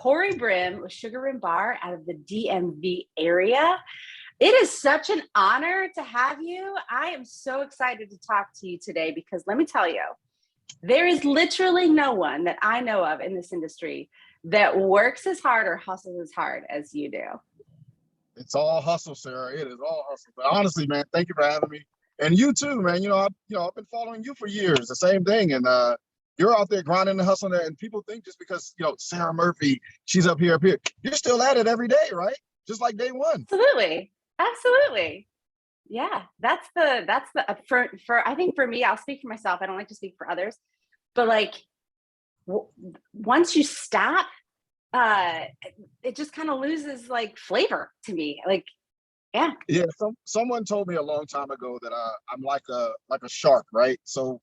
Cory Brim with Sugar and Bar out of the DMV area. It is such an honor to have you. I am so excited to talk to you today because let me tell you, there is literally no one that I know of in this industry that works as hard or hustles as hard as you do. It's all hustle, Sarah. It is all hustle. But honestly, man, thank you for having me. And you too, man. I've been following you for years. The same thing. And you're out there grinding and hustling there. And people think just because Sarah Murphy, she's up here. You're still at it every day, right? Just like day one. Absolutely. Yeah, that's the for I think for me, I'll speak for myself. I don't like to speak for others, but like once you stop, it just kind of loses like flavor to me. Like, yeah. Yeah. Someone told me a long time ago that I'm like a shark, right? So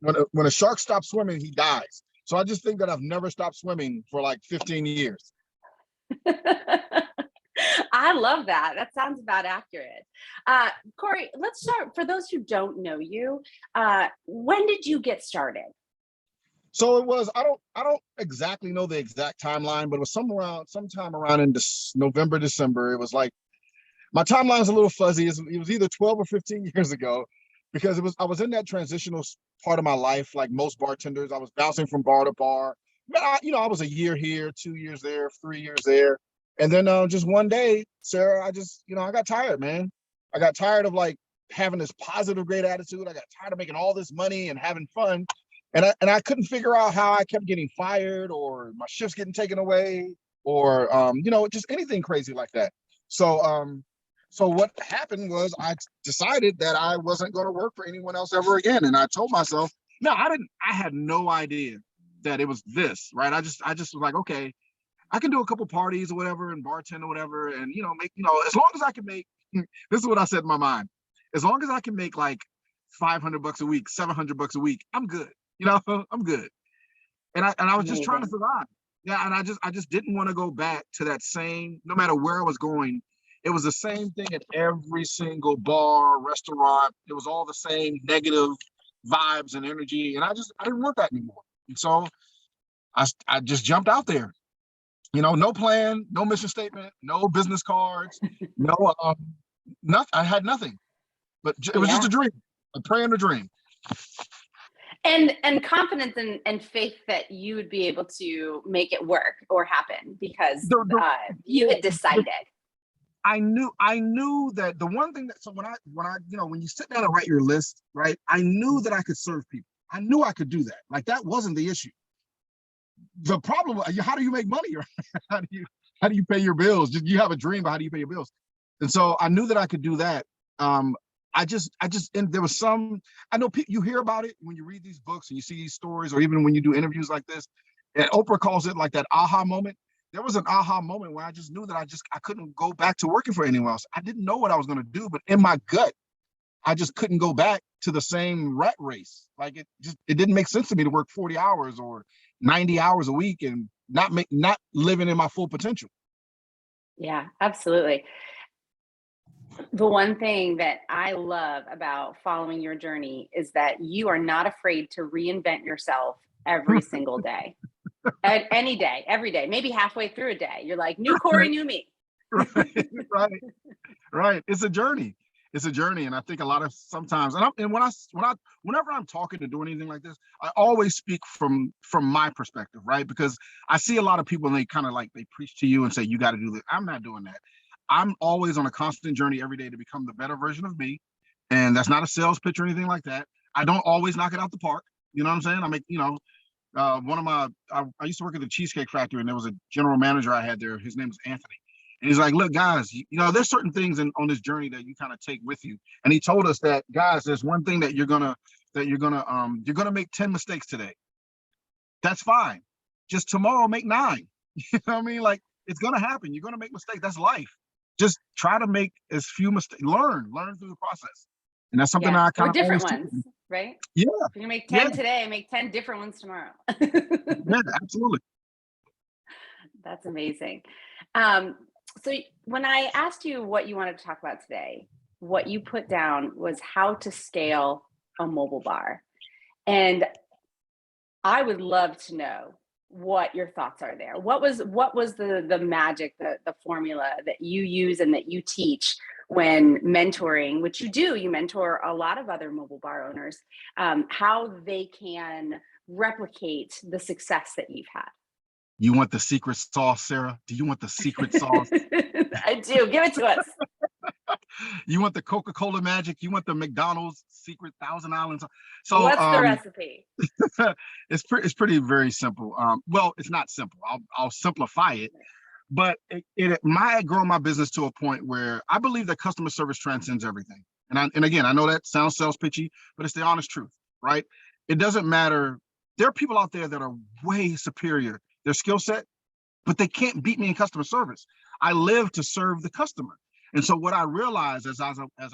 when a shark stops swimming, he dies. So I just think that I've never stopped swimming for like 15 years. I love that. That sounds about accurate. Cory, let's start. For those who don't know you, when did you get started? So it was, I don't exactly know the exact timeline, but it was sometime around in November, December. It was like, my timeline's a little fuzzy. It was either 12 or 15 years ago, because I was in that transitional part of my life. Like most bartenders, I was bouncing from bar to bar. But I was a year here, 2 years there, 3 years there. And then just one day, Sarah, I got tired, man. I got tired of like having this positive, great attitude. I got tired of making all this money and having fun. And I couldn't figure out how I kept getting fired or my shifts getting taken away or, just anything crazy like that. So what happened was I decided that I wasn't going to work for anyone else ever again. And I told myself, no, I had no idea that it was this, right? I just was like, okay, I can do a couple parties or whatever and bartend or whatever. And, as long as I can make, this is what I said in my mind. As long as I can make like $500 a week, $700 a week, I'm good. I'm good. And I was just trying to survive. Yeah. And I just didn't want to go back to that same, no matter where I was going. It was the same thing at every single bar, restaurant. It was all the same negative vibes and energy. And I didn't want that anymore. And so I just jumped out there. No plan, no mission statement, no business cards, no, nothing. I had nothing, but it was just a dream, a prayer and a dream. And confidence and faith that you would be able to make it work or happen because you had decided. I knew that the one thing that, so when you sit down and write your list, right, I knew that I could serve people. I knew I could do that. Like that wasn't the issue. The problem, how do you make money? How do you pay your bills? You have a dream, but how do you pay your bills? And so I knew that I could do that. And there was I know you hear about it when you read these books and you see these stories, or even when you do interviews like this, and Oprah calls it like that aha moment. There was an aha moment where I just knew that I couldn't go back to working for anyone else. I didn't know what I was going to do, but in my gut, I just couldn't go back to the same rat race. Like it didn't make sense to me to work 40 hours or 90 hours a week and not living in my full potential. Yeah, absolutely. The one thing that I love about following your journey is that you are not afraid to reinvent yourself every single day. Any day, every day, maybe halfway through a day. You're like, new Cory, new me. Right. It's a journey. And I think a lot of sometimes, whenever I'm talking to do anything like this, I always speak from my perspective, right? Because I see a lot of people and they kind of like, they preach to you and say, you got to do this. I'm not doing that. I'm always on a constant journey every day to become the better version of me. And that's not a sales pitch or anything like that. I don't always knock it out the park. You know what I'm saying? I make, I used to work at the Cheesecake Factory, and there was a general manager I had there. His name was Anthony. And he's like, look, guys, there's certain things on this journey that you kind of take with you. And he told us that, guys, there's one thing that you're gonna make 10 mistakes today. That's fine. Just tomorrow make 9. You know what I mean? Like, it's gonna happen. You're gonna make mistakes. That's life. Just try to make as few mistakes. Learn through the process. And that's something I kind of different ones, right? Yeah. If you make 10 today, make 10 different ones tomorrow. Yeah, absolutely. That's amazing. So when I asked you what you wanted to talk about today, what you put down was how to scale a mobile bar. And I would love to know what your thoughts are there. What was the magic, the formula that you use and that you teach when mentoring, which you mentor a lot of other mobile bar owners, how they can replicate the success that you've had? You want the secret sauce, Sarah? Do you want the secret sauce? I do. Give it to us. You want the Coca-Cola magic? You want the McDonald's secret Thousand Islands? So what's the recipe? it's pretty very simple. Well, it's not simple. I'll simplify it. But I grow my business to a point where I believe that customer service transcends everything. And again, I know that sounds sales pitchy, but it's the honest truth, right? It doesn't matter. There are people out there that are way superior, their skill set, but they can't beat me in customer service. I live to serve the customer. And so what I realized as I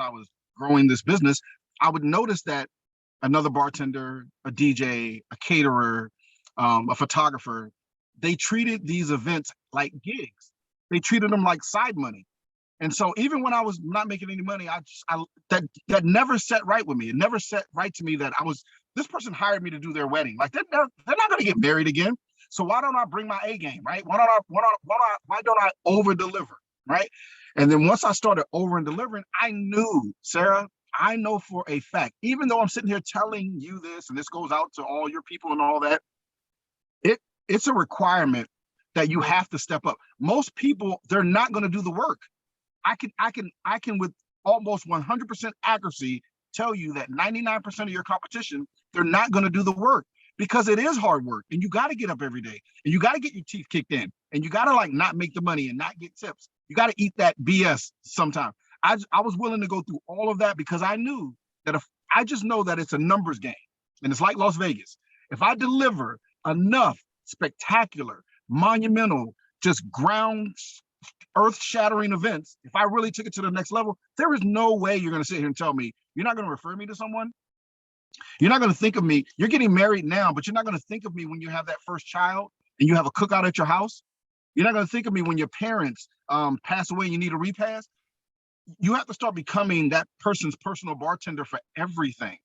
was growing this business, I would notice that another bartender, a DJ, a caterer, a photographer, they treated these events like gigs. They treated them like side money. And so even when I was not making any money, that never set right with me. It never set right to me that this person hired me to do their wedding. Like they're not going to get married again. So why don't I bring my A game, right? Why don't I over deliver, right? And then once I started over and delivering, I knew, Sarah, I know for a fact, even though I'm sitting here telling you this, and this goes out to all your people and all that, it's a requirement that you have to step up. Most people, they're not going to do the work. I can with almost 100% accuracy tell you that 99% of your competition, they're not going to do the work because it is hard work, and you got to get up every day, and you got to get your teeth kicked in, and you got to not make the money and not get tips. You got to eat that BS sometime. I was willing to go through all of that because I knew that I just know that it's a numbers game, and it's like Las Vegas. If I deliver enough spectacular, monumental, just ground earth-shattering events, if I really took it to the next level, there is no way you're going to sit here and tell me you're not going to refer me to someone. You're not going to think of me. You're getting married now, but you're not going to think of me when you have that first child and you have a cookout at your house. You're not going to think of me when your parents pass away and you need a repast. You have to start becoming that person's personal bartender for everything.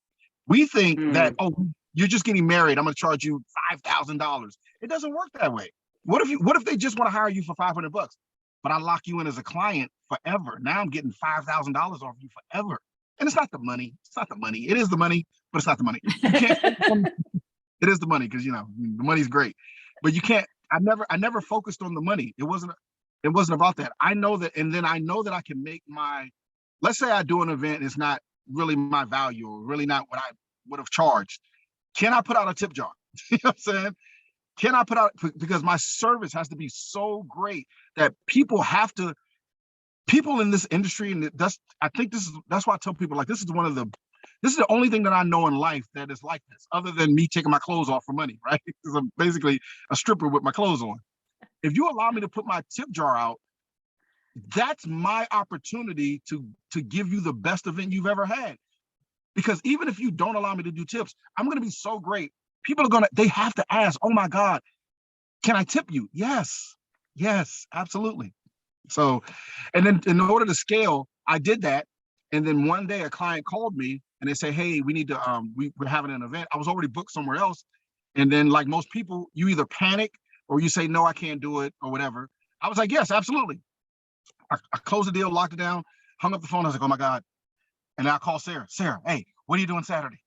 We think that, you're just getting married, I'm going to charge you $5,000. It doesn't work that way. What if they just want to hire you for $500, but I lock you in as a client forever? Now I'm getting $5,000 off you forever. And it's not the money. It's not the money. It is the money, but it's not the money. You can't. It is the money because the money's great, but you can't. I never focused on the money. It wasn't about that. I know that, and then I know that I can make let's say I do an event and it's not really my value or really not what I would have charged. Can I put out a tip jar? You know what I'm saying? Can I put out, because my service has to be so great that people in this industry, and that's why I tell people, this is the only thing that I know in life that is like this, other than me taking my clothes off for money, right? Because I'm basically a stripper with my clothes on. If you allow me to put my tip jar out, that's my opportunity to give you the best event you've ever had. Because even if you don't allow me to do tips, I'm going to be so great. People they have to ask, oh my God, can I tip you? Yes, absolutely. So, and then in order to scale, I did that. And then one day a client called me and they say, hey, we need to, we're having an event. I was already booked somewhere else. And then like most people, you either panic or you say, no, I can't do it or whatever. I was like, yes, absolutely. I closed the deal, locked it down, hung up the phone. I was like, oh my God. And then I called Sarah. Sarah, hey, what are you doing Saturday?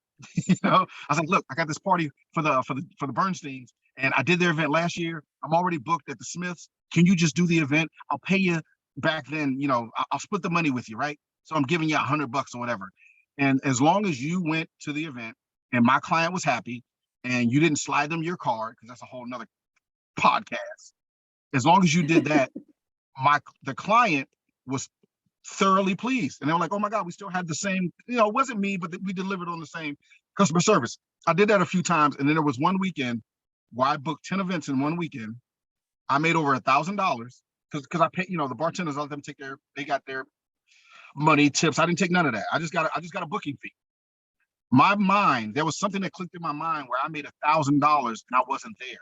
I was like, look, I got this party for the Bernsteins, and I did their event last year. I'm already booked at the Smiths. Can you just do the event? I'll pay you back then. I'll split the money with you, right? So I'm giving you $100 or whatever. And as long as you went to the event and my client was happy, and you didn't slide them your card, because that's a whole nother podcast. As long as you did that, the client was thoroughly pleased. And they were like, oh my God, we still had the same, it wasn't me, but we delivered on the same customer service. I did that a few times. And then there was one weekend where I booked 10 events in one weekend. I made over $1,000 because I paid, the bartenders, I let them they got their money, tips. I didn't take none of that. I just got a booking fee. There was something that clicked in my mind where I made $1,000 and I wasn't there.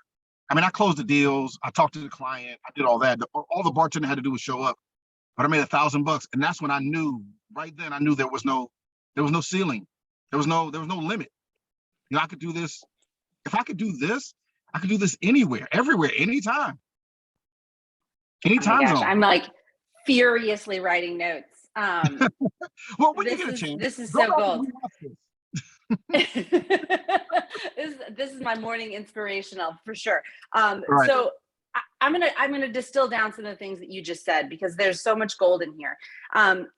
I mean, I closed the deals. I talked to the client. I did all that. All the bartender had to do was show up. But I made $1,000, and that's when I knew. Right then, I knew there was no ceiling. There was no limit. I could do this. If I could do this, I can do this anywhere, everywhere, anytime, any Oh my time gosh, zone. I'm like furiously writing notes. Well, when you get a chance, this is go so back and gold. rewatch this. This is my morning inspirational for sure. Right. So I'm gonna distill down some of the things that you just said because there's so much gold in here.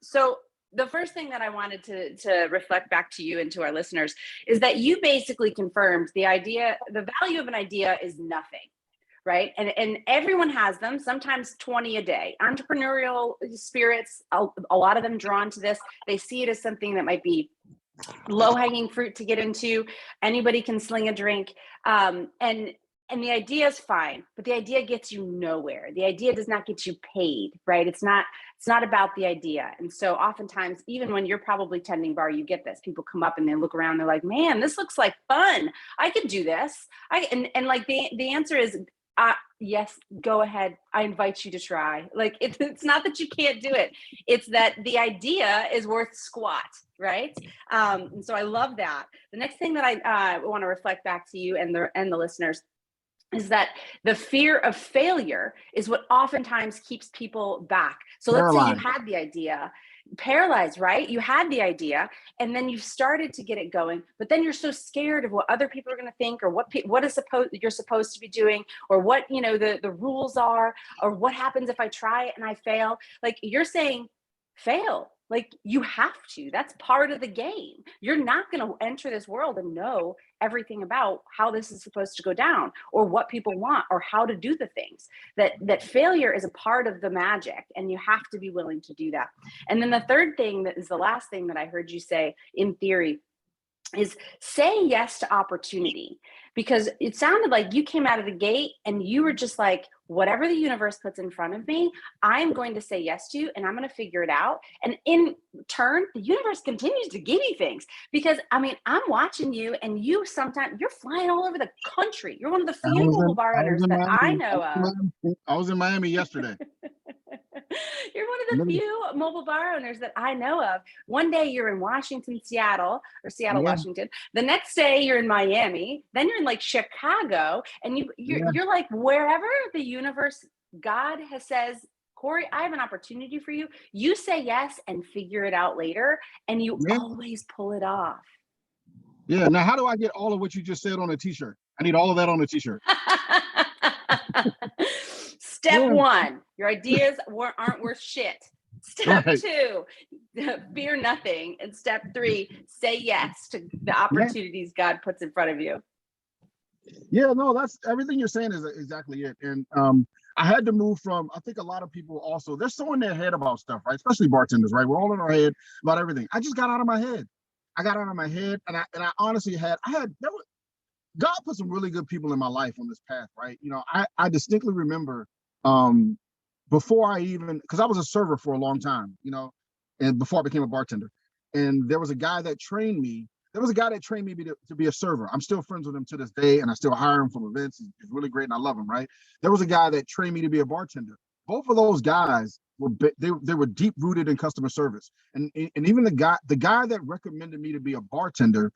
So the first thing that I wanted to reflect back to you and to our listeners is that you basically confirmed the value of an idea is nothing. Right. And everyone has them, sometimes 20 a day. Entrepreneurial spirits, a lot of them drawn to this. They see it as something that might be low hanging fruit to get into. Anybody can sling a drink. And the idea is fine, but the idea gets you nowhere. The idea does not get you paid, right? It's not about the idea. And so oftentimes, even when you're probably tending bar, you get this. People come up and they look around, they're like, man, this looks like fun. I could do this. And like the answer is, yes, go ahead. I invite you to try. Like it's not that you can't do it. It's that the idea is worth squat, right? And so I love that. The next thing that I want to reflect back to you and the listeners is that the fear of failure is what oftentimes keeps people back. So let's say you had the idea, paralyzed, right? You had the idea and then you've started to get it going, but then you're so scared of what other people are going to think or what you're supposed to be doing or what, the rules are, or what happens if I try it and I fail. Like you're saying, fail. Like you have to. That's part of the game. You're not going to enter this world and know everything about how this is supposed to go down or what people want or how to do the things. That failure is a part of the magic and you have to be willing to do that. And then the third thing, that is the last thing that I heard you say in theory, is say yes to opportunity, because it sounded like you came out of the gate and you were just like, whatever the universe puts in front of me, I'm going to say yes to, and I'm going to figure it out. And in turn, the universe continues to give you things because I'm watching you and sometimes you're flying all over the country. You're one of the few mobile bar owners that I know of. I was in Miami yesterday. You're one of the few mobile bar owners that I know of. One day you're in Seattle, Washington. The next day you're in Miami. Then you're in like Chicago, and you're like wherever the universe, God says, Cory, I have an opportunity for you. You say yes and figure it out later, and you always pull it off. Yeah. Now, how do I get all of what you just said on a t-shirt? I need all of that on a t-shirt. Step one, your ideas aren't worth shit. Step two, fear nothing. And step three, say yes to the opportunities God puts in front of you. Yeah, no, that's everything you're saying is exactly it. And I had to move from, I think a lot of people also, they're so in their head about stuff, right? Especially bartenders, right? We're all in our head about everything. I just got out of my head. And I honestly God put some really good people in my life on this path, right? I distinctly remember before I even, because I was a server for a long time, and before I became a bartender. And there was a guy that trained me. To be a server. I'm still friends with him to this day, and I still hire him from events. He's really great, and I love him, right? There was a guy that trained me to be a bartender. Both of those guys they were deep rooted in customer service. And even the guy that recommended me to be a bartender,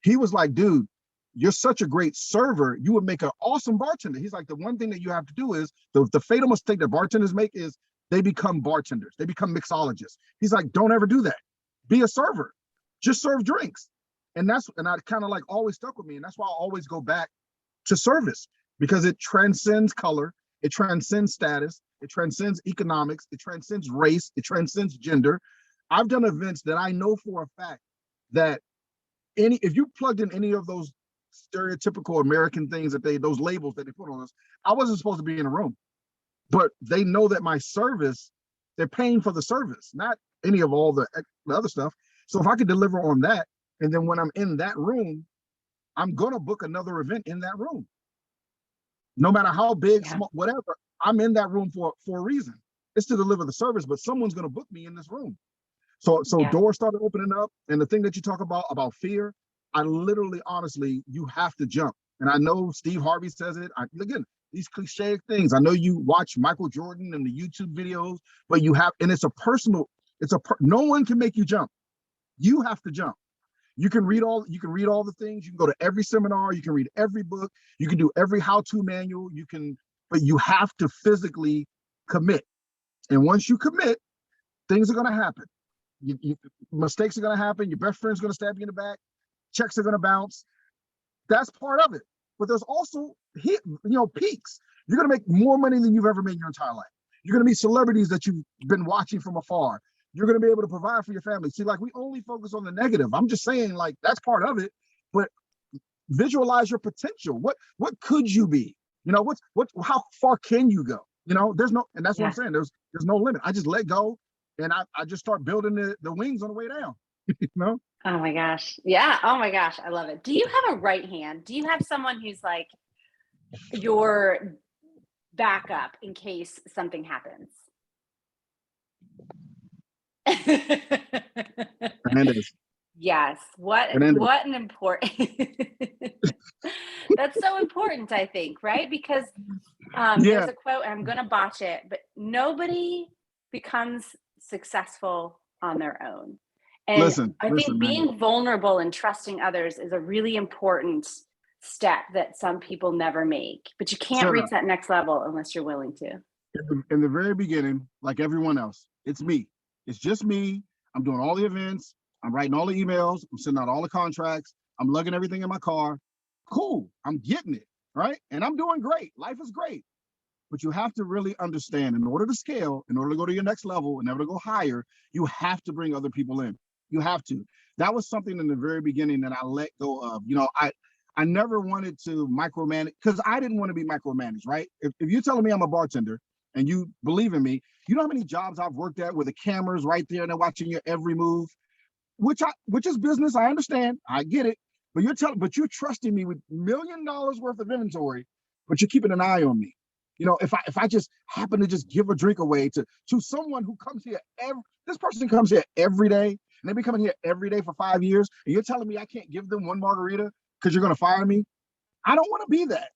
he was like, dude, you're such a great server. You would make an awesome bartender. He's like, the one thing that you have to do is the fatal mistake that bartenders make is they become bartenders. They become mixologists. He's like, don't ever do that. Be a server. Just serve drinks. And I kind of like always stuck with me. And that's why I always go back to service, because it transcends color. It transcends status. It transcends economics. It transcends race. It transcends gender. I've done events that I know for a fact that if you plugged in any of those stereotypical American things those labels that they put on us, I wasn't supposed to be in a room, but they know that my service, they're paying for the service, not any of all the other stuff. So if I could deliver on that, and then when I'm in that room, I'm going to book another event in that room. No matter how big, small, whatever, I'm in that room for a reason. It's to deliver the service, but someone's going to book me in this room. So doors started opening up. And the thing that you talk about fear, I literally, honestly, you have to jump. And I know Steve Harvey says it. Again, these cliche things. I know you watch Michael Jordan and the YouTube videos, but and it's a personal, no one can make you jump. You have to jump. You can read all the things. You can go to every seminar. You can read every book. You can do every how-to manual. But you have to physically commit. And once you commit, things are going to happen. Mistakes are going to happen. Your best friend's going to stab you in the back. Checks are going to bounce. That's part of it. But there's also peaks. You're going to make more money than you've ever made in your entire life. You're going to meet celebrities that you've been watching from afar. You're going to be able to provide for your family. See, like, we only focus on the negative. I'm just saying, like, that's part of it. But visualize your potential. What could you be? How far can you go? And that's what I'm saying. There's no limit. I just let go, and I just start building the wings on the way down. Oh my gosh. Yeah. Oh my gosh. I love it. Do you have a right hand? Do you have someone who's like your backup in case something happens? Hernandez. Yes. What an important that's so important, I think, right? Because there's a quote, and I'm gonna botch it, but nobody becomes successful on their own. And I think being vulnerable and trusting others is a really important step that some people never make. But you can't reach that next level unless you're willing to. In the very beginning, like everyone else, it's me. It's just me. I'm doing all the events. I'm writing all the emails. I'm sending out all the contracts. I'm lugging everything in my car. Cool. I'm getting it, right? And I'm doing great. Life is great. But you have to really understand, in order to scale, in order to go to your next level, in order to go higher, you have to bring other people in. You have to. That was something in the very beginning that I let go of. I never wanted to micromanage, because I didn't want to be micromanaged, right? If you're telling me I'm a bartender and you believe in me, you know how many jobs I've worked at where the camera's right there and they're watching your every move, which is business. I understand. I get it. But you're trusting me with $1 million worth of inventory, but you're keeping an eye on me. If I just happen to just give a drink away to someone who comes here this person comes here every day, and they've been coming here every day for 5 years, and you're telling me I can't give them one margarita because you're going to fire me? I don't want to be that.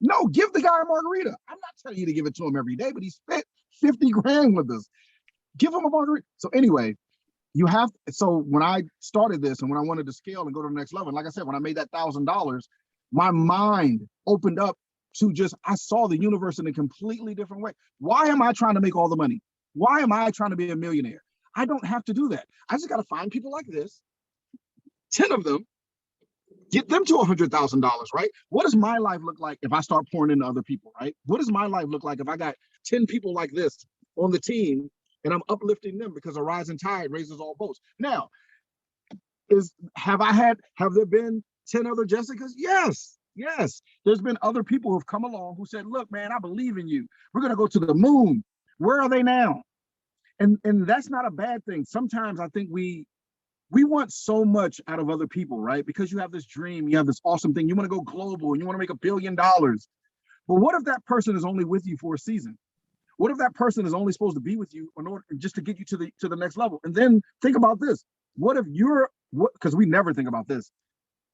No, give the guy a margarita. I'm not telling you to give it to him every day, but he spent 50 grand with us. Give him a margarita. So anyway, so when I started this and when I wanted to scale and go to the next level, and like I said, when I made that $1,000, my mind opened up to I saw the universe in a completely different way. Why am I trying to make all the money? Why am I trying to be a millionaire? I don't have to do that. I just got to find people like this, 10 of them, get them to $100,000, right? What does my life look like if I start pouring into other people, right? What does my life look like if I got 10 people like this on the team and I'm uplifting them, because a rising tide raises all boats? Now, have there been 10 other Jessicas? Yes. There's been other people who've come along who said, look, man, I believe in you. We're going to go to the moon. Where are they now? And that's not a bad thing. Sometimes I think we want so much out of other people, right? Because you have this dream, you have this awesome thing. You want to go global and you want to make $1 billion. But what if that person is only with you for a season? What if that person is only supposed to be with you in order just to get you to the next level? And then think about this. What if because we never think about this.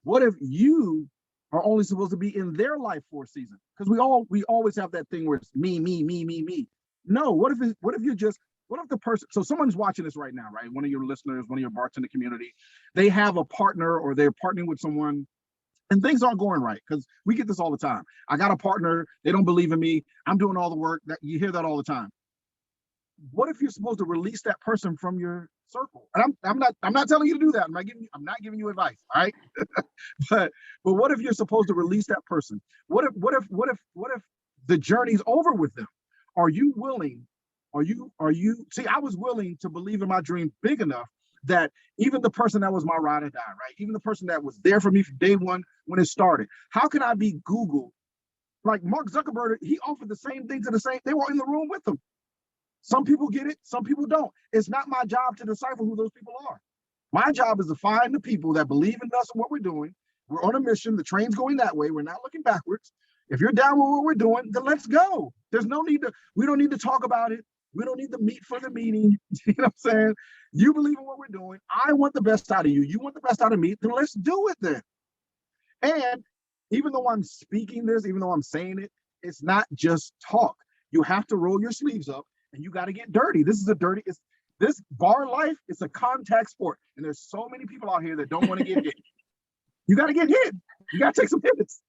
What if you are only supposed to be in their life for a season? Because we always have that thing where it's me, me, me, me, me. No, what if the person, so someone's watching this right now, right? One of your listeners, one of your bartender community, they have a partner or they're partnering with someone and things aren't going right, because we get this all the time. I got a partner, they don't believe in me, I'm doing all the work. That you hear that all the time. What if you're supposed to release that person from your circle? And I'm not telling you to do that. I'm not giving you advice, all right? but what if you're supposed to release that person? What if the journey's over with them? Are you willing? See, I was willing to believe in my dream big enough that even the person that was my ride or die, right? Even the person that was there for me from day one when it started. How can I be Google? Like Mark Zuckerberg, he offered the same thing they were in the room with him. Some people get it, some people don't. It's not my job to decipher who those people are. My job is to find the people that believe in us and what we're doing. We're on a mission. The train's going that way. We're not looking backwards. If you're down with what we're doing, then let's go. We don't need to talk about it. We don't need to meet for the meeting. You know what I'm saying? You believe in what we're doing. I want the best out of you. You want the best out of me. Then let's do it then. And even though I'm speaking this, even though I'm saying it, it's not just talk. You have to roll your sleeves up and you got to get dirty. This is This bar life is a contact sport, and there's so many people out here that don't want to get hit. You got to get hit. You got to take some hits.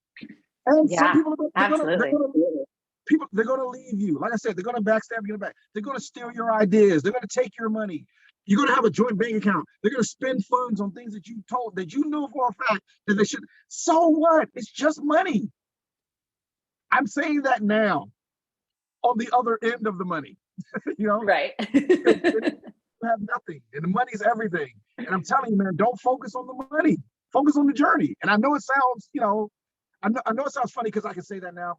And some people they're gonna leave you. Like I said, they're gonna backstab you in the back. They're gonna steal your ideas. They're gonna take your money. You're gonna have a joint bank account. They're gonna spend funds on things that you know for a fact that they should. So what? It's just money. I'm saying that now on the other end of the money. Right. You have nothing, and the money's everything. And I'm telling you, man, don't focus on the money. Focus on the journey. And I know it sounds, I know it sounds funny because I can say that now,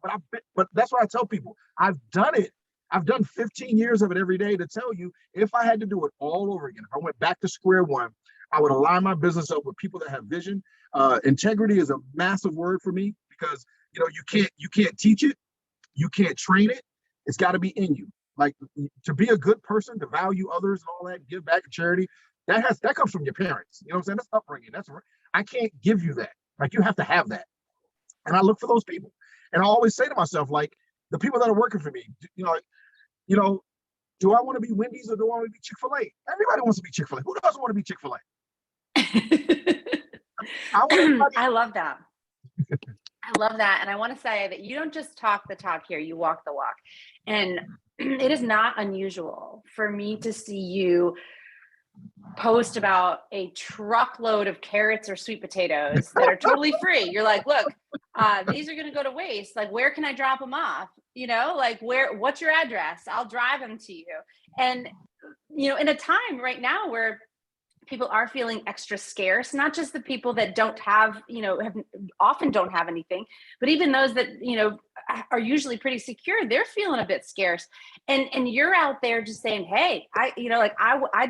but that's what I tell people. I've done it. I've done 15 years of it every day to tell you, if I had to do it all over again, if I went back to square one, I would align my business up with people that have vision. Integrity is a massive word for me because you can't teach it, you can't train it. It's got to be in you. Like, to be a good person, to value others and all that, give back to charity, that comes from your parents. You know what I'm saying? That's upbringing. I can't give you that. Like, you have to have that. And I look for those people. And I always say to myself, like, the people that are working for me, do I want to be Wendy's or do I want to be Chick-fil-A? Everybody wants to be Chick-fil-A. Who doesn't want to be Chick-fil-A? I love that. I love that. And I want to say that you don't just talk the talk here, you walk the walk. And it is not unusual for me to see you post about a truckload of carrots or sweet potatoes that are totally free. You're like, look, these are going to go to waste. Like, where can I drop them off? What's your address? I'll drive them to you. And, in a time right now where people are feeling extra scarce, not just the people that don't have, often don't have anything, but even those that, are usually pretty secure, they're feeling a bit scarce. And you're out there just saying, hey, I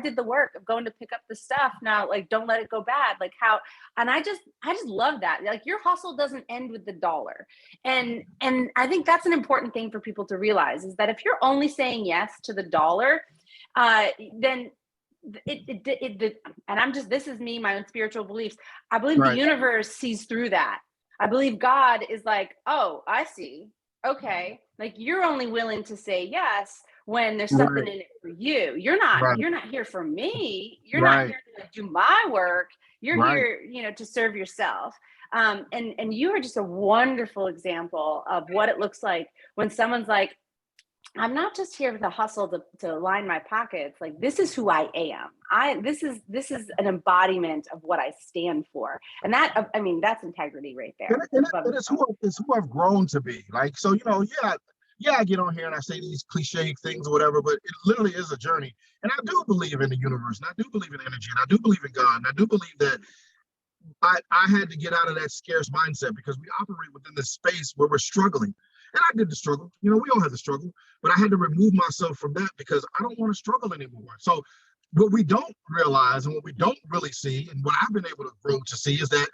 did the work of going to pick up the stuff. Now, like, don't let it go bad. Like, how, and I just love that. Like, your hustle doesn't end with the dollar. And I think that's an important thing for people to realize, is that if you're only saying yes to the dollar, then this is me, my own spiritual beliefs. I believe the universe sees through that. I believe God is like, oh, I see. Okay. Like, you're only willing to say yes when there's something in it for you. You're not here for me. You're not here to do my work. You're here, to serve yourself. And you are just a wonderful example of what it looks like when someone's like, I'm not just here to hustle to line my pockets. Like, this is who I am. This is an embodiment of what I stand for. And that, that's integrity right there. It's who I've grown to be. Like, so, I get on here and I say these cliche things or whatever, but it literally is a journey. And I do believe in the universe, and I do believe in energy, and I do believe in God, and I do believe that I had to get out of that scarce mindset because we operate within this space where we're struggling. And I did the struggle. We all had the struggle, but I had to remove myself from that because I don't want to struggle anymore. So what we don't realize and what we don't really see, and what I've been able to grow to see, is that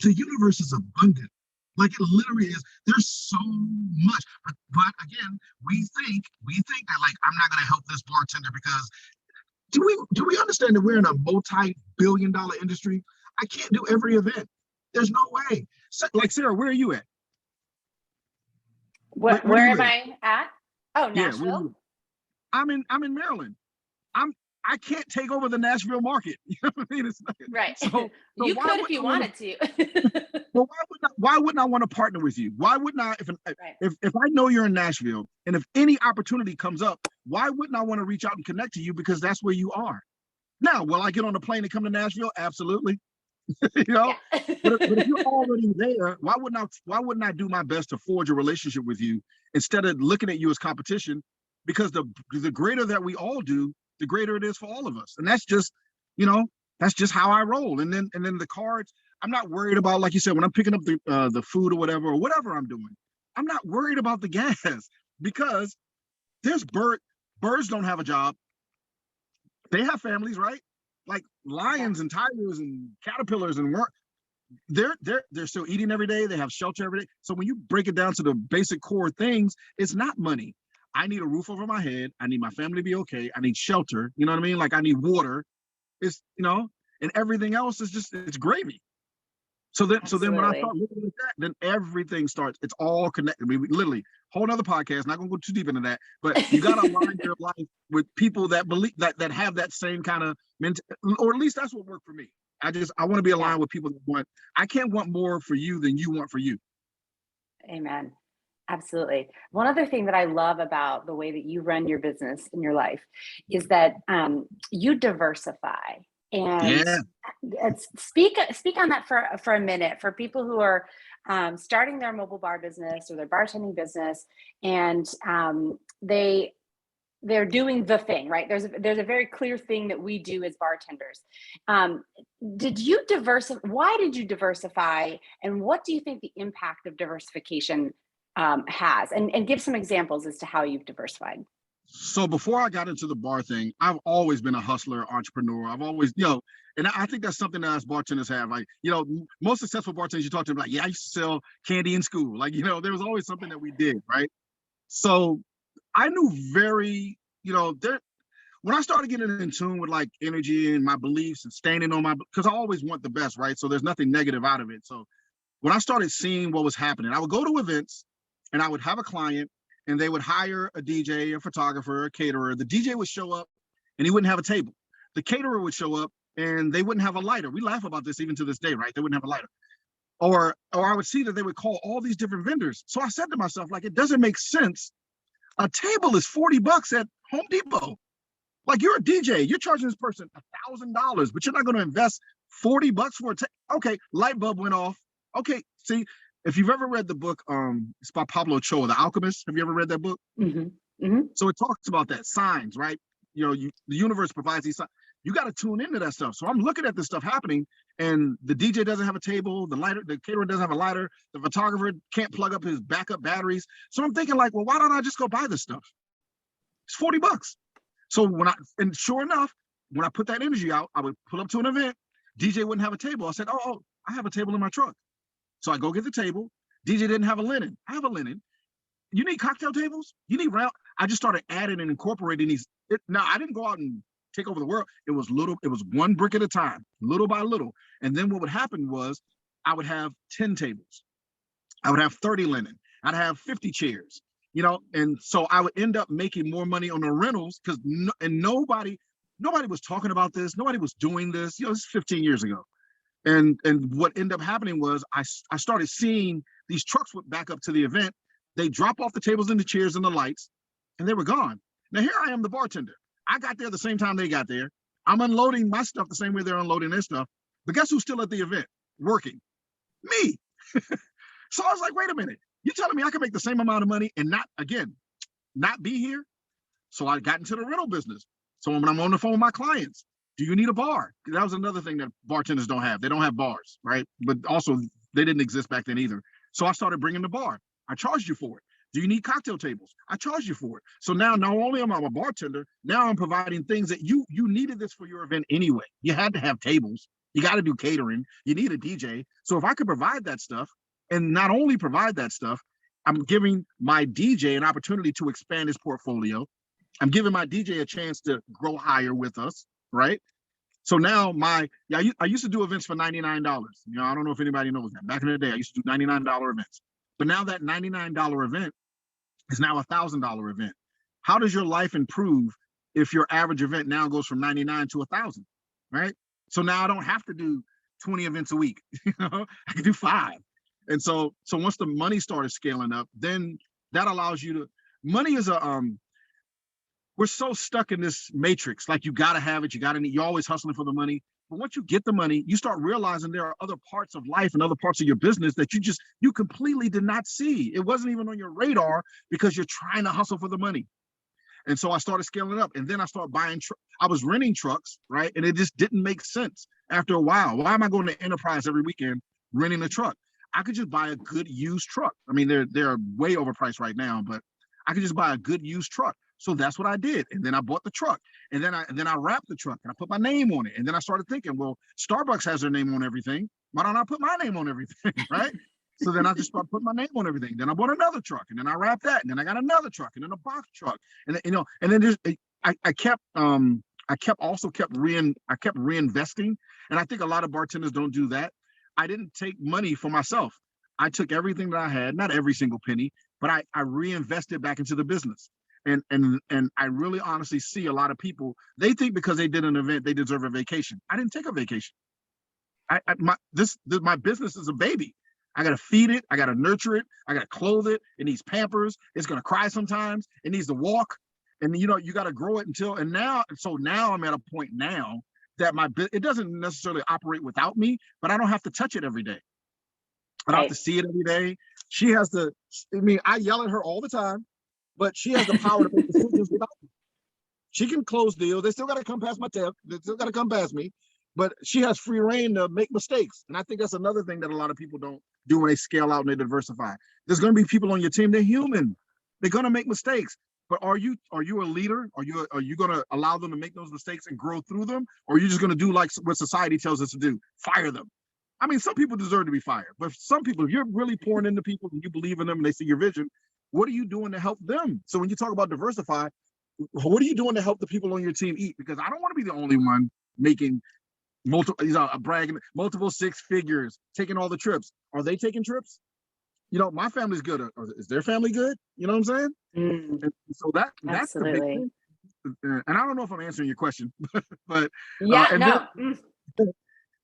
the universe is abundant. Like, it literally is. There's so much. But again, we think that, like, I'm not going to help this bartender because do we understand that we're in a multi-billion-dollar industry? I can't do every event. There's no way. So, like, Sarah, where are you at? Where am I at? Oh, Nashville. Yeah, I'm in Maryland. I can't take over the Nashville market. You know what I mean? It's not, right. So you could if you wanted to. Well, why wouldn't I want to partner with you? Why wouldn't I? If I know you're in Nashville, and if any opportunity comes up, why wouldn't I want to reach out and connect to you? Because that's where you are. Now, will I get on a plane and come to Nashville? Absolutely. But if you're already there, why wouldn't I do my best to forge a relationship with you instead of looking at you as competition? Because the greater that we all do, the greater it is for all of us. And that's just how I roll. And then the cards, I'm not worried about, like you said, when I'm picking up the food or whatever I'm doing, I'm not worried about the gas because there's birds don't have a job. They have families, right? Like lions and tigers and caterpillars and they're still eating every day. They have shelter every day. So when you break it down to the basic core things, it's not money. I need a roof over my head. I need my family to be okay. I need shelter. You know what I mean? Like, I need water. It's, and everything else is just, it's gravy. So then when I Absolutely. start looking at that, then everything starts, it's all connected. I mean, we literally, whole nother podcast, not gonna go too deep into that, but you gotta align your life with people that believe that have that same kind of or at least that's what worked for me. I want to be Yeah. aligned with people that I can't want more for you than you want for you. Amen. Absolutely. One other thing that I love about the way that you run your business in your life is that you diversify. And Yeah. speak on that for a minute for people who are starting their mobile bar business or their bartending business, and they're doing the thing, right? There's a very clear thing that we do as bartenders. Um, did you diversify? Why did you diversify? And what do you think the impact of diversification has? And give some examples as to how you've diversified. So before I got into the bar thing, I've always been a hustler, entrepreneur. I've always, and I think that's something that us bartenders have. Like, most successful bartenders you talk to, like, yeah, I used to sell candy in school. Like, there was always something that we did, right? So I knew there when I started getting in tune with like energy and my beliefs and standing on because I always want the best, right? So there's nothing negative out of it. So when I started seeing what was happening, I would go to events and I would have a client and they would hire a DJ, a photographer, a caterer. The DJ would show up and he wouldn't have a table. The caterer would show up and they wouldn't have a lighter. We laugh about this even to this day, right? They wouldn't have a lighter. Or I would see that they would call all these different vendors. So I said to myself, like, it doesn't make sense. A table is $40 at Home Depot. Like, you're a DJ, you're charging this person $1,000, but you're not going to invest $40 for a table. Okay, light bulb went off. Okay, see, if you've ever read the book, it's by Pablo Ochoa, The Alchemist. Have you ever read that book? Mm-hmm. Mm-hmm. So it talks about that, signs, right? The universe provides these signs. You got to tune into that stuff. So I'm looking at this stuff happening, and the DJ doesn't have a table, the caterer doesn't have a lighter, the photographer can't plug up his backup batteries. So I'm thinking, like, well, why don't I just go buy this stuff? It's $40. So and sure enough, when I put that energy out, I would pull up to an event, DJ wouldn't have a table. I said, oh, I have a table in my truck. So I go get the table. DJ didn't have a linen. I have a linen. You need cocktail tables? You need round. I just started adding and incorporating these. Now, I didn't go out and take over the world. It was one brick at a time, little by little. And then what would happen was I would have 10 tables. I would have 30 linen. I'd have 50 chairs, and so I would end up making more money on the rentals because nobody was talking about this. Nobody was doing this. This is 15 years ago. And what ended up happening was I started seeing these trucks would back up to the event. They drop off the tables and the chairs and the lights, and they were gone. Now here I am, the bartender. I got there the same time they got there. I'm unloading my stuff the same way they're unloading their stuff. But guess who's still at the event working? Me. So I was like, wait a minute. You're telling me I can make the same amount of money and not be here? So I got into the rental business. So when I'm on the phone with my clients, do you need a bar? That was another thing that bartenders don't have. They don't have bars, right? But also they didn't exist back then either. So I started bringing the bar. I charged you for it. Do you need cocktail tables? I charged you for it. So now not only am I a bartender, now I'm providing things that you needed this for your event anyway. You had to have tables. You got to do catering. You need a DJ. So if I could provide that stuff, and not only provide that stuff, I'm giving my DJ an opportunity to expand his portfolio. I'm giving my DJ a chance to grow higher with us, right? So now I used to do events for $99. I don't know if anybody knows that. Back in the day, I used to do $99 events. But now that $99 event is now $1,000 event. How does your life improve if your average event now goes from 99 to 1,000, right? So now I don't have to do 20 events a week. I can do 5. And so once the money started scaling up, then that allows you to, money is we're so stuck in this matrix. Like, you got to have it. You're always hustling for the money. But once you get the money, you start realizing there are other parts of life and other parts of your business that you completely did not see. It wasn't even on your radar because you're trying to hustle for the money. And so I started scaling up, and then I started buying, I was renting trucks, right? And it just didn't make sense after a while. Why am I going to Enterprise every weekend renting a truck? I could just buy a good used truck. I mean, they're way overpriced right now, but I could just buy a good used truck. So that's what I did. And then I bought the truck, and then I wrapped the truck and I put my name on it. And then I started thinking, well, Starbucks has their name on everything. Why don't I put my name on everything, right? So then I just started putting my name on everything. Then I bought another truck, and then I wrapped that, and then I got another truck, and then a box truck, and then, and then I kept reinvesting. And I think a lot of bartenders don't do that. I didn't take money for myself. I took everything that I had, not every single penny, but I reinvested back into the business. And I really honestly see a lot of people, they think because they did an event, they deserve a vacation. I didn't take a vacation. My business is a baby. I got to feed it. I got to nurture it. I got to clothe it. It needs Pampers. It's going to cry sometimes. It needs to walk. And, you got to grow it so now I'm at a point now that it doesn't necessarily operate without me, but I don't have to touch it every day. I don't have to see it every day. She has to, I yell at her all the time, but she has the power to make decisions without me. She can close deals. They still got to come past my tab. They still got to come past me. But she has free reign to make mistakes. And I think that's another thing that a lot of people don't do when they scale out and they diversify. There's going to be people on your team. They're human. They're going to make mistakes. But are you a leader? Are you going to allow them to make those mistakes and grow through them? Or are you just going to do like what society tells us to do? Fire them. I mean, some people deserve to be fired. But some people, if you're really pouring into people and you believe in them and they see your vision, what are you doing to help them? So when you talk about diversify, what are you doing to help the people on your team eat? Because I don't want to be the only one making multiple six figures, taking all the trips. Are they taking trips? My family's good. Is their family good? You know what I'm saying? And so that's the big thing. And I don't know if I'm answering your question, but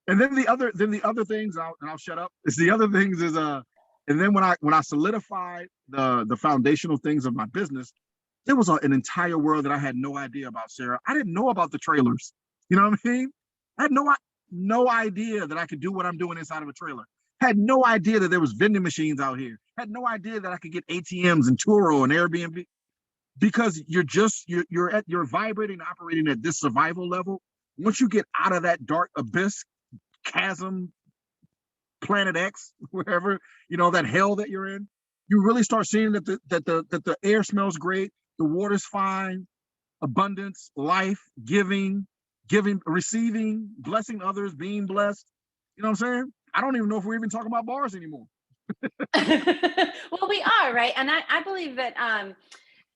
and then the other things, I'll shut up. Is the other things is and then when I solidified the foundational things of my business, there was an entire world that I had no idea about, Sarah. I didn't know about the trailers. You know what I mean? I had no idea that I could do what I'm doing inside of a trailer. Had no idea that there was vending machines out here. Had no idea that I could get ATMs and Turo and Airbnb. Because you're vibrating, operating at this survival level. Once you get out of that dark abyss, chasm, planet X, wherever, that hell that you're in, you really start seeing that the air smells great, the water's fine, abundance, life, giving, receiving, blessing others, being blessed. You know what I'm saying? I don't even know if we're even talking about bars anymore. Well, we are, right? And I believe that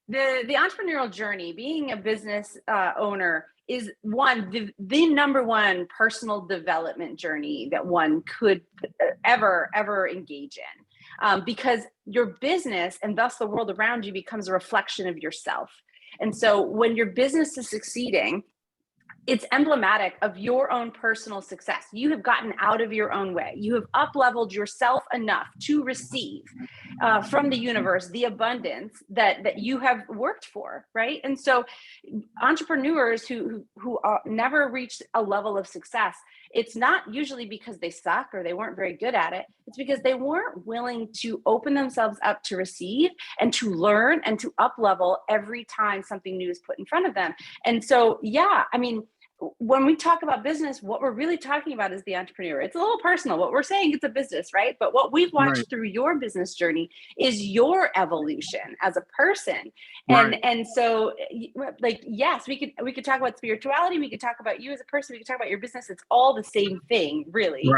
the entrepreneurial journey, being a business owner, is the number one personal development journey that one could ever engage in, because your business and thus the world around you becomes a reflection of yourself. And so when your business is succeeding, it's emblematic of your own personal success. You have gotten out of your own way. You have up-leveled yourself enough to receive from the universe the abundance that you have worked for, right? And so entrepreneurs who never reached a level of success, it's not usually because they suck or they weren't very good at it. It's because they weren't willing to open themselves up to receive and to learn and to up-level every time something new is put in front of them. And so, yeah, I mean, when we talk about business, what we're really talking about is the entrepreneur. It's a little personal. What we're saying, it's a business, right? But what we've watched through your business journey is your evolution as a person. And so, like, yes, we could talk about spirituality. We could talk about you as a person. We could talk about your business. It's all the same thing, really.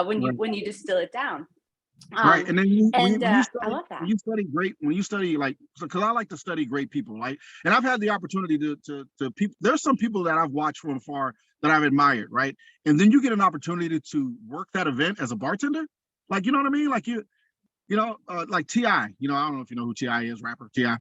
When you distill it down. Right. And then I love that. When you study because I like to study great people, right? And I've had the opportunity to people. There's some people that I've watched from afar that I've admired, right? And then you get an opportunity to work that event as a bartender, like, you know what I mean? Like like T.I., I don't know if you know who T.I. is, rapper T.I.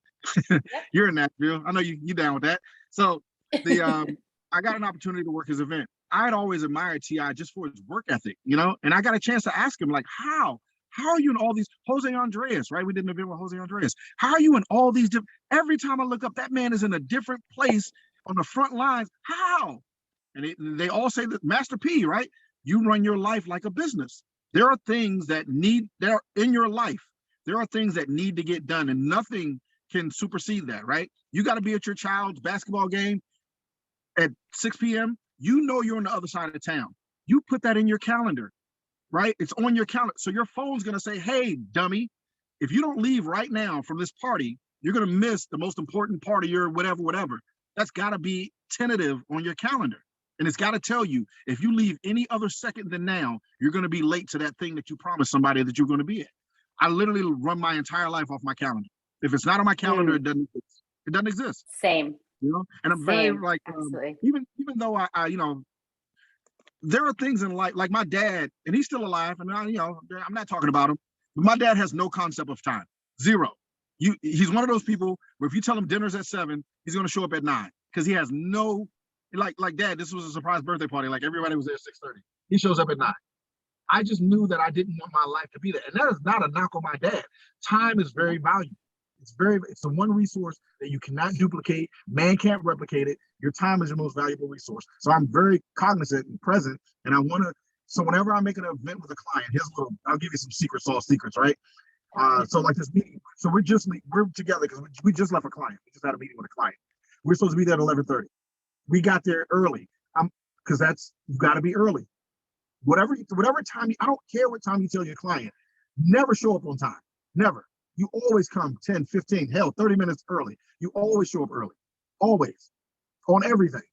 You're in Nashville. I know you down with that. So I got an opportunity to work his event. I had always admired T.I. just for his work ethic, and I got a chance to ask him, like, how are you in all these, Jose Andres, right? We did an event with Jose Andres. How are you in all these different, every time I look up, that man is in a different place on the front lines. How? And they all say that, Master P, right? You run your life like a business. There are things that they're in your life. There are things that need to get done, and nothing can supersede that, right? You got to be at your child's basketball game at 6 p.m. You're on the other side of town. You put that in your calendar. Right? It's on your calendar. So your phone's going to say, hey, dummy, if you don't leave right now from this party, you're going to miss the most important part of your whatever. That's got to be tentative on your calendar. And it's got to tell you, if you leave any other second than now, you're going to be late to that thing that you promised somebody that you're going to be at. I literally run my entire life off my calendar. If it's not on my calendar, it doesn't exist. It doesn't exist. Same. And I'm very like, even though I there are things in life, like my dad, and he's still alive. I mean, I'm not talking about him, but my dad has no concept of time, zero. He's one of those people where if you tell him dinner's at 7, he's going to show up at 9 because he has no, like Dad. This was a surprise birthday party. Like everybody was there at 6:30. He shows up at 9. I just knew that I didn't want my life to be there, and that is not a knock on my dad. Time is very valuable. It's the one resource that you cannot duplicate. Man can't replicate it. Your time is your most valuable resource. So I'm very cognizant and present, and I want to. So whenever I make an event with a client, I'll give you some secret sauce secrets, right? So like this meeting, so we're together because we just left a client. We just had a meeting with a client. We're supposed to be there at 11:30. We got there early. Because you got to be early. Whatever time I don't care what time you tell your client, never show up on time. Never. You always come 10, 15, hell, 30 minutes early. You always show up early. Always. On everything.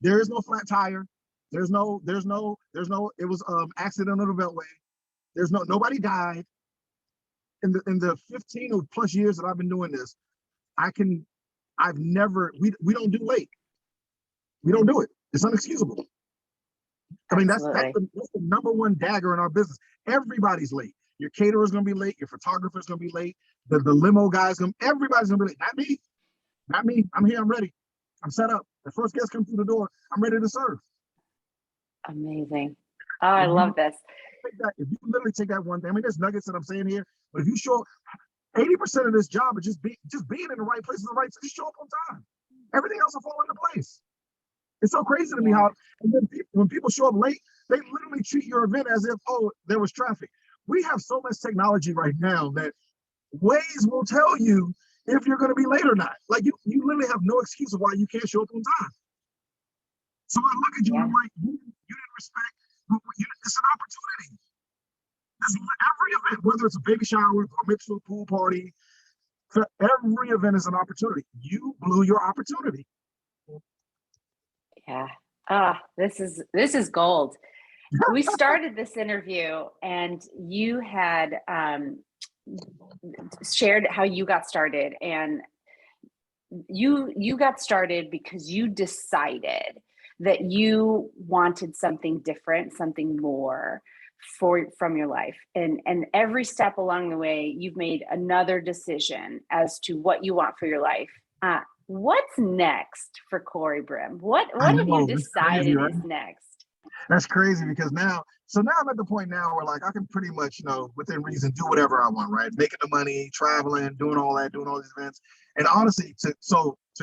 There is no flat tire. It was accident on the beltway. Nobody died. In the 15 or plus years that I've been doing this, we don't do late. We don't do it. It's unexcusable. I mean, that's the number one dagger in our business. Everybody's late. Your caterer's gonna be late. Your photographer's gonna be late. The limo guy's everybody's gonna be late. Not me. Not me. I'm here. I'm ready. I'm set up. The first guest comes through the door. I'm ready to serve. Amazing. Oh, I love this. If you literally take that one thing, I mean, there's nuggets that I'm saying here, but if you show up, 80% of this job is just being in the right place at the right time. Just show up on time. Everything else will fall into place. It's so crazy to me how, and then when people show up late, they literally treat your event as if, oh, there was traffic. We have so much technology right now that Waze will tell you if you're going to be late or not. Like you literally have no excuse of why you can't show up on time. So I look at you and I'm like, you didn't respect. It's an opportunity. Every event, whether it's a baby shower, bar mitzvah, pool party, every event is an opportunity. You blew your opportunity. Yeah. This is gold. We started this interview and you had shared how you got started, and you got started because you decided that you wanted something different, something more from your life. And every step along the way, you've made another decision as to what you want for your life. What's next for Cory Brim? What have you decided is next? That's crazy because now I'm at the point now where like I can pretty much, within reason, do whatever I want, right? Making the money, traveling, doing all these events. And honestly, to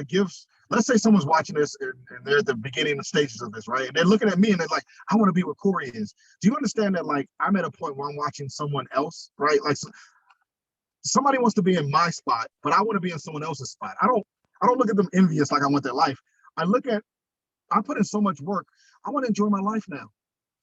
give, let's say someone's watching this and they're at the beginning of stages of this, right? And they're looking at me and they're like, I want to be where Cory is. Do you understand that like I'm at a point where I'm watching someone else, right? Like somebody wants to be in my spot, but I want to be in someone else's spot. I don't look at them envious like I want their life. I put in so much work. I want to enjoy my life now.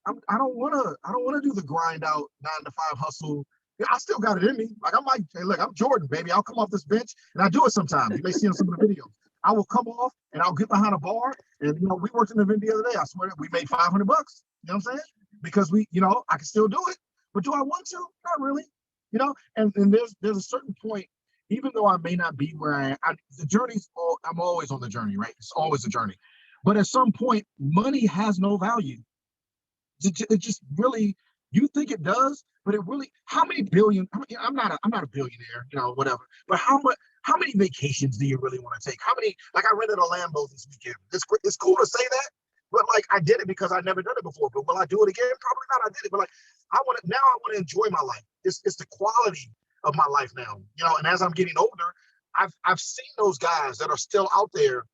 I don't want to do the grind out 9-to-5 hustle. Yeah, I still got it in me. Like I might, hey, look, I'm Jordan, baby. I'll come off this bench and I do it sometimes. You may see in some of the videos. I will come off and I'll get behind a bar. And we worked in the event the other day. I swear we made $500. You know what I'm saying? Because I can still do it. But do I want to? Not really. And there's a certain point, even though I may not be where I'm always on the journey, right? It's always a journey. But at some point, money has no value. It just really, you think it does, but it really, how many billion, I'm not a billionaire, whatever, but how many vacations do you really want to take? How many, like I rented a Lambo this weekend. It's cool to say that, but like I did it because I'd never done it before. But will I do it again? Probably not. I did it, but like I want to enjoy my life. It's the quality of my life now, and as I'm getting older, I've seen those guys that are still out there.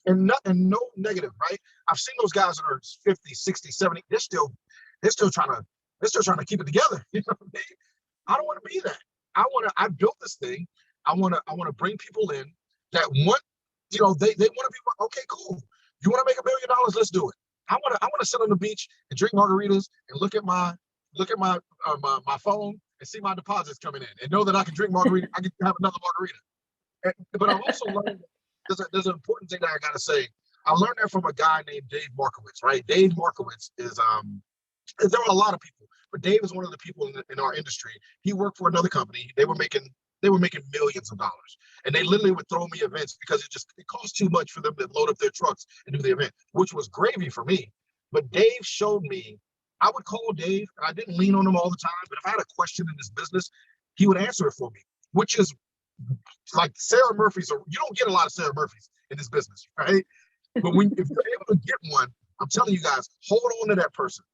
And no negative, right? I've seen those guys that are 50, 60, 70. They're still trying to keep it together. You know what I mean? I don't want to be that. I built this thing. I want to bring people in that want, they want to be, okay, cool. You want to make $1 billion? Let's do it. I want to sit on the beach and drink margaritas and look at my my phone and see my deposits coming in and know that I can drink margarita. I can have another margarita. But I've also learned there's an important thing that I gotta say. I learned that from a guy named Dave Markowitz, right? Dave Markowitz is there are a lot of people, but Dave is one of the people in our industry. He worked for another company. They were making millions of dollars, and they literally would throw me events because it cost too much for them to load up their trucks and do the event, which was gravy for me. But Dave showed me, I would call Dave, and I didn't lean on him all the time, but if I had a question in this business, he would answer it for me, which is like Sarah Murphy's. You don't get a lot of Sarah Murphy's in this business, right? But if you're able to get one, I'm telling you guys, hold on to that person.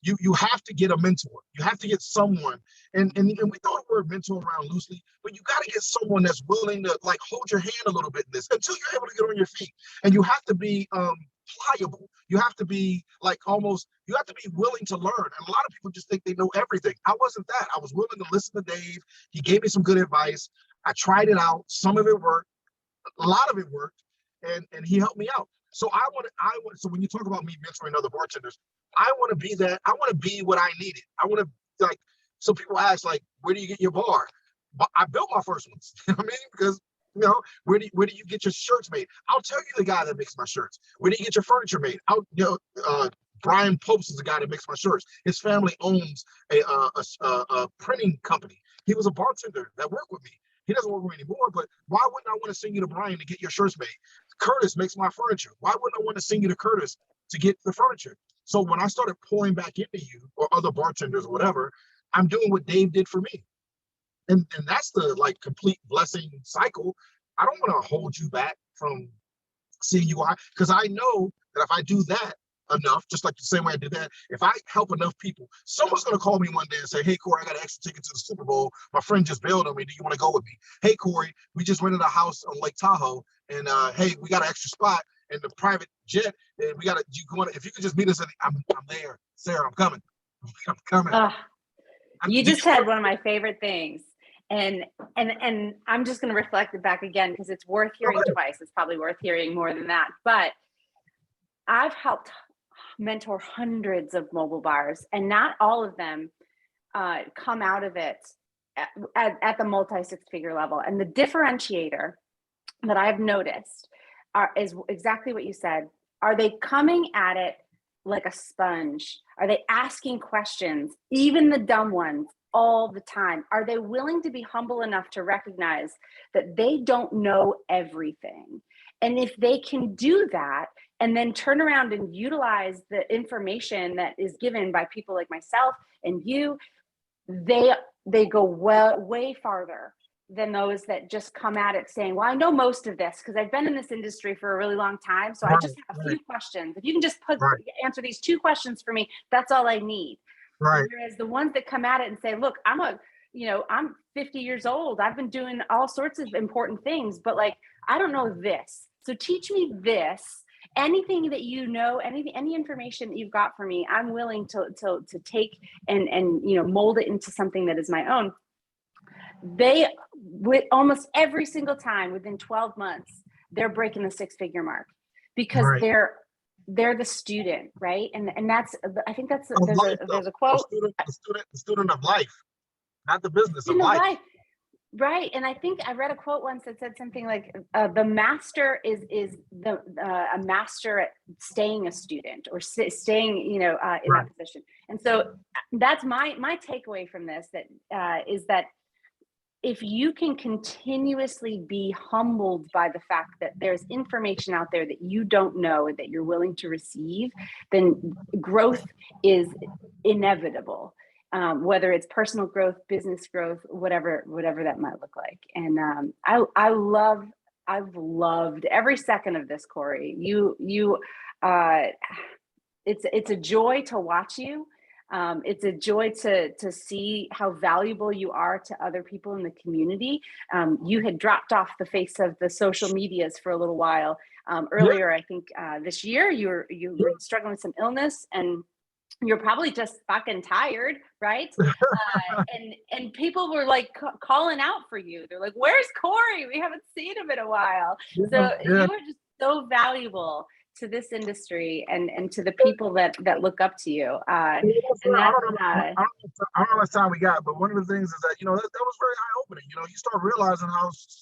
You have to get a mentor. You have to get someone, and we throw the word mentor around loosely, but you got to get someone that's willing to like hold your hand a little bit in this until you're able to get on your feet. And you have to be pliable. You have to be like you have to be willing to learn. And a lot of people just think they know everything. I wasn't that. I was willing to listen to Dave. He gave me some good advice. I tried it out. Some of it worked. A lot of it worked, and he helped me out. So so when you talk about me mentoring other bartenders, I want to be that. I want to be what I needed. I want to like. So people ask like, where do you get your bar? But I built my first ones. You know what I mean? Because where do you get your shirts made? I'll tell you the guy that makes my shirts. Where do you get your furniture made? Brian Popes is the guy that makes my shirts. His family owns a printing company. He was a bartender that worked with me. He doesn't work with me anymore, but why wouldn't I want to send you to Brian to get your shirts made? Curtis makes my furniture. Why wouldn't I want to send you to Curtis to get the furniture? So when I started pouring back into you or other bartenders or whatever, I'm doing what Dave did for me. And that's the like complete blessing cycle. I don't want to hold you back from seeing you out, because I know that if I do that enough, just like the same way I did that, if I help enough people, someone's going to call me one day and say, hey, Cory, I got an extra ticket to the Super Bowl. My friend just bailed on me. Do you want to go with me? Hey, Cory, we just rented a house on Lake Tahoe, and hey, we got an extra spot in the private jet, and if you could just meet us, I'm there. Sarah, I'm coming. I'm coming. You just said one of my favorite things. And I'm just going to reflect it back again because it's worth hearing twice. It's probably worth hearing more than that. But I've helped mentor hundreds of mobile bars, and not all of them come out of it at the multi-six-figure level. And the differentiator that I've noticed is exactly what you said. Are they coming at it like a sponge? Are they asking questions, even the dumb ones, all the time? Are they willing to be humble enough to recognize that they don't know everything? And if they can do that and then turn around and utilize the information that is given by people like myself and you, they go way farther than those that just come at it saying, well, I know most of this because I've been in this industry for a really long time. So I just have a few questions. If you can just answer these 2 questions for me, that's all I need. Right. Whereas the ones that come at it and say, look, I'm 50 years old. I've been doing all sorts of important things, but like, I don't know this. So teach me this. Anything that you know, any information that you've got for me, I'm willing to take and mold it into something that is my own. They, with almost every single time within 12 months, they're breaking the 6-figure mark because they're the student, right? And that's, I think that's, there's a quote. The student of life, not the business of life. Right. And I think I read a quote once that said something like the master is a master at staying a student or staying, in that position. And so that's my takeaway from this, is that if you can continuously be humbled by the fact that there's information out there that you don't know and that you're willing to receive, then growth is inevitable. Whether it's personal growth, business growth, whatever that might look like. And I've loved every second of this, Cory. It's a joy to watch you. It's a joy to see how valuable you are to other people in the community. You had dropped off the face of the social medias for a little while. Earlier, I think this year, you were struggling with some illness, and you're probably just fucking tired, right? And people were like calling out for you. They're like, "Where's Cory? We haven't seen him in a while." So you are just so valuable to this industry and to the people that look up to you. I don't know how much time we got, but one of the things is that, that was very eye-opening. You start realizing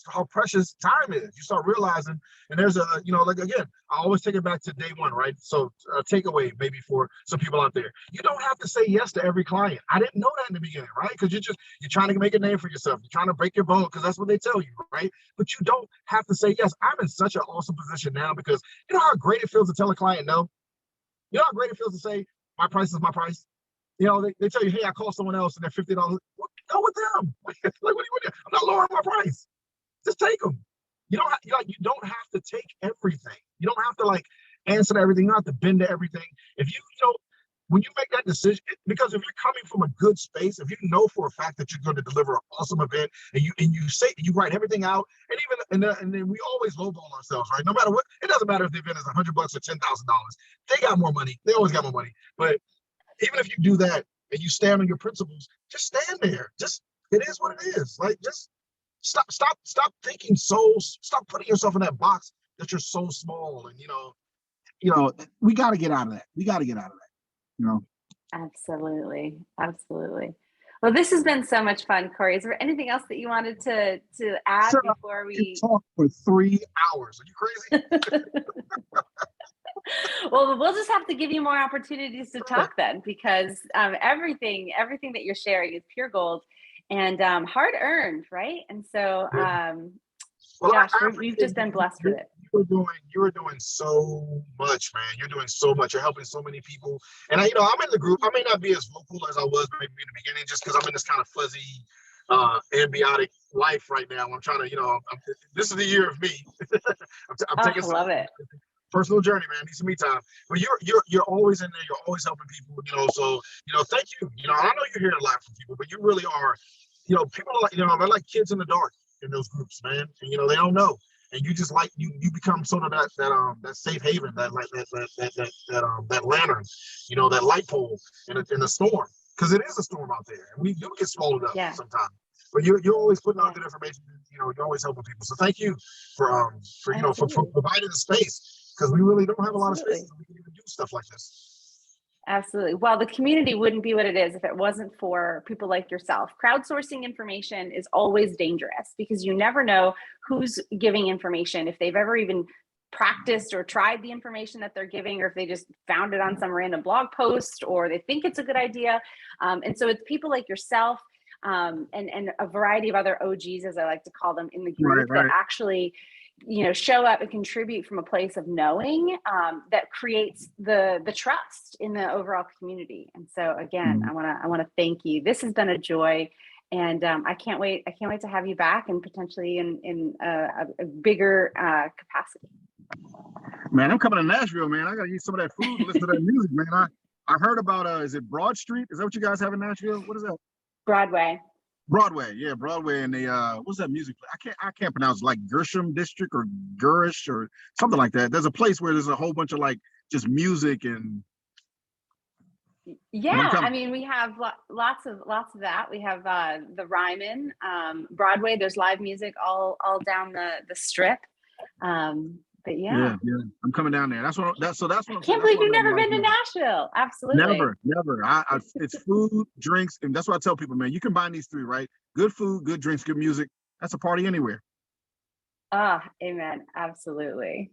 how precious time is. You start realizing, and there's again, I always take it back to day one, right? So a takeaway maybe for some people out there. You don't have to say yes to every client. I didn't know that in the beginning, right? Because you're trying to make a name for yourself. You're trying to break your bone because that's what they tell you, right? But you don't have to say yes. I'm in such an awesome position now because you know how great it feels to tell a client no? You know how great it feels to say, my price is my price? You know, they tell you, hey, I call someone else and they're $50. Go with them. Like, what do you? I'm not lowering my price. Just take them. You don't have to take everything. You don't have to like answer to everything. You don't have to bend to everything. If when you make that decision, because if you're coming from a good space, if you know for a fact that you're going to deliver an awesome event, and you write everything out, and then we always lowball ourselves, right? No matter what, it doesn't matter if the event is $100 or $10,000. They got more money. They always got more money. But even if you do that and you stand on your principles, just stand there. Just it is what it is. Like just stop thinking stop putting yourself in that box that you're so small. And we got to get out of that. We got to get out of that. Absolutely. Well, this has been so much fun, Cory. Is there anything else that you wanted to add before we talk for 3 hours? Are you crazy? Well, we'll just have to give you more opportunities to talk then, because everything that you're sharing is pure gold and hard earned, right? And so, we've just been blessed with it. You are doing so much, man. You're doing so much. You're helping so many people. And I'm in the group. I may not be as vocal as I was maybe in the beginning, just because I'm in this kind of fuzzy, ambiotic life right now. I'm trying to, this is the year of me. I'm taking I love it. Personal journey, man. Need some me time. But you're always in there. You're always helping people. So thank you. I know you're hearing a lot from people, but you really are. People are like, they're like kids in the dark in those groups, man. And they don't know. And you just like you become sort of that safe haven, that lantern, that light pole in a storm, because it is a storm out there, and we do get swallowed up sometimes. But you're always putting out good information. You're always helping people. So thank you for providing the space, because we really don't have a lot of spaces that we can even do stuff like this. Absolutely. Well, the community wouldn't be what it is if it wasn't for people like yourself. Crowdsourcing information is always dangerous because you never know who's giving information, if they've ever even practiced or tried the information that they're giving, or if they just found it on some random blog post, or they think it's a good idea. And so it's people like yourself and a variety of other OGs, as I like to call them, in the group that actually show up and contribute from a place of knowing that creates the trust in the overall community. And so again, I want to thank you. This has been a joy, and I can't wait to have you back, and potentially in a bigger capacity. Man, I'm coming to Nashville, man. I gotta eat some of that food, listen to that music, man. I heard about is it Broad Street? Is that what you guys have in Nashville? What is that? Broadway, yeah, Broadway, and they what's that music? I can't pronounce, like Gershom District or Gurish or something like that. There's a place where there's a whole bunch of like just music and we have lots of that. We have the Ryman, Broadway. There's live music all down the strip. But yeah, I'm coming down there. That's what. I can't believe you've never been to Nashville. Absolutely, never. It's food, drinks, and that's what I tell people, man. You combine these three, right? Good food, good drinks, good music. That's a party anywhere. Amen. Absolutely.